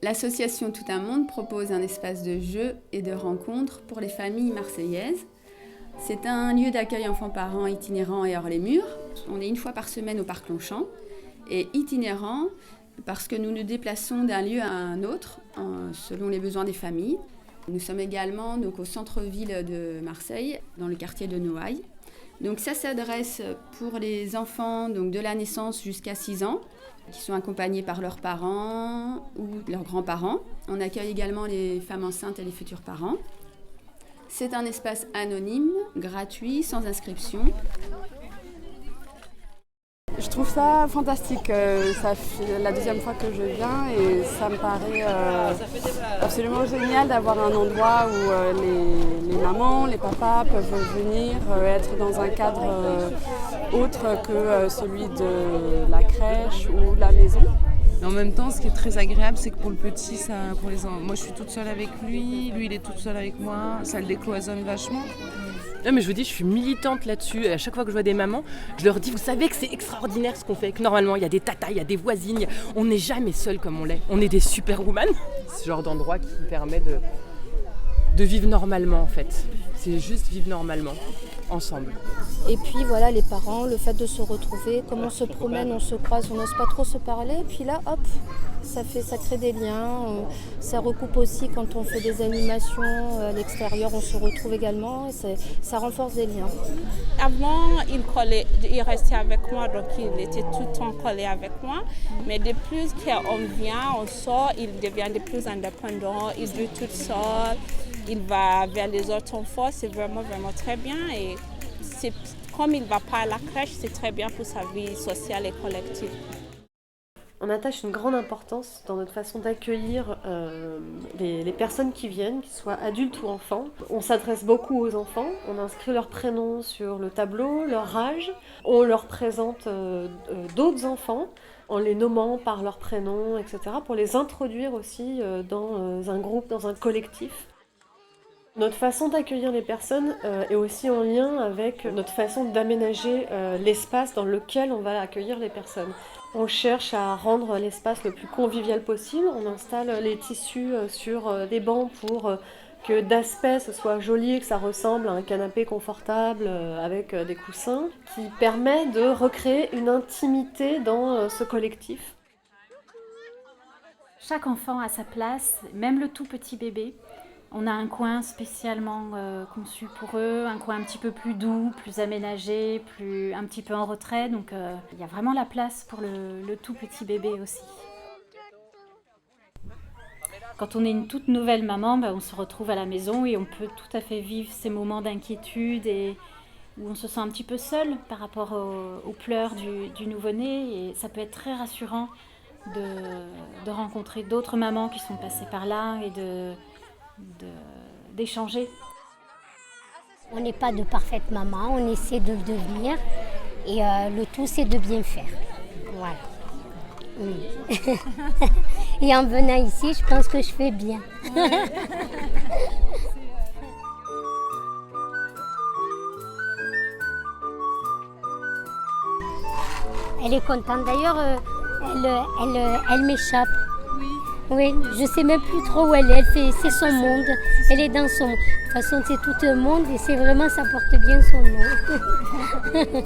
L'association Tout un monde propose un espace de jeu et de rencontres pour les familles marseillaises. C'est un lieu d'accueil enfants-parents itinérant et hors les murs. On est une fois par semaine au parc Longchamp. Et itinérant parce que nous nous déplaçons d'un lieu à un autre selon les besoins des familles. Nous sommes également donc, au centre-ville de Marseille, dans le quartier de Noailles. Donc ça s'adresse pour les enfants donc, de la naissance jusqu'à 6 ans, qui sont accompagnés par leurs parents ou leurs grands-parents. On accueille également les femmes enceintes et les futurs parents. C'est un espace anonyme, gratuit, sans inscription. Je trouve ça fantastique. Ça fait la deuxième fois que je viens et ça me paraît absolument génial d'avoir un endroit où les mamans, les papas peuvent venir être dans un cadre autre que celui de la crèche ou de la maison. Et en même temps, ce qui est très agréable, c'est que pour le petit, moi je suis toute seule avec lui il est toute seule avec moi, ça le décloisonne vachement. Non mais je vous dis, je suis militante là-dessus. Et à chaque fois que je vois des mamans, je leur dis, vous savez que c'est extraordinaire ce qu'on fait, que normalement il y a des tatas, il y a des voisines, on n'est jamais seul comme on l'est. On est des superwoman. C'est ce genre d'endroit qui permet de vivre normalement en fait. C'est juste vivre normalement, ensemble. Et puis voilà, les parents, le fait de se retrouver, comme on se promène, on se croise, on n'ose pas trop se parler. Et puis là, hop, ça crée des liens. Ça recoupe aussi quand on fait des animations à l'extérieur, on se retrouve également. Et ça renforce des liens. Avant, il restait avec moi, donc il était tout le temps collé avec moi. Mais de plus qu'on vient, on sort, il devient de plus indépendant, il vit tout seul, il va vers les autres enfants, c'est vraiment, vraiment très bien. Et comme il ne va pas à la crèche, c'est très bien pour sa vie sociale et collective. On attache une grande importance dans notre façon d'accueillir les personnes qui viennent, qu'ils soient adultes ou enfants. On s'adresse beaucoup aux enfants, on inscrit leur prénom sur le tableau, leur âge. On leur présente d'autres enfants en les nommant par leur prénom, etc. pour les introduire aussi dans un groupe, dans un collectif. Notre façon d'accueillir les personnes est aussi en lien avec notre façon d'aménager l'espace dans lequel on va accueillir les personnes. On cherche à rendre l'espace le plus convivial possible. On installe les tissus sur des bancs pour que d'aspect ce soit joli, que ça ressemble à un canapé confortable avec des coussins, qui permet de recréer une intimité dans ce collectif. Chaque enfant a sa place, même le tout petit bébé. On a un coin spécialement conçu pour eux, un coin un petit peu plus doux, plus aménagé, un petit peu en retrait. Donc il y a vraiment la place pour le tout petit bébé aussi. Quand on est une toute nouvelle maman, on se retrouve à la maison et on peut tout à fait vivre ces moments d'inquiétude et où on se sent un petit peu seul par rapport aux pleurs du nouveau-né. Et ça peut être très rassurant de rencontrer d'autres mamans qui sont passées par là et d'échanger. On n'est pas de parfaite maman, on essaie de le devenir et le tout c'est de bien faire. Voilà. Oui. Et en venant ici, je pense que je fais bien. Elle est contente d'ailleurs, elle m'échappe. Oui, je sais même plus trop où elle est. C'est son monde. Elle est dans son. De toute façon, c'est tout un monde et c'est vraiment, ça porte bien son nom.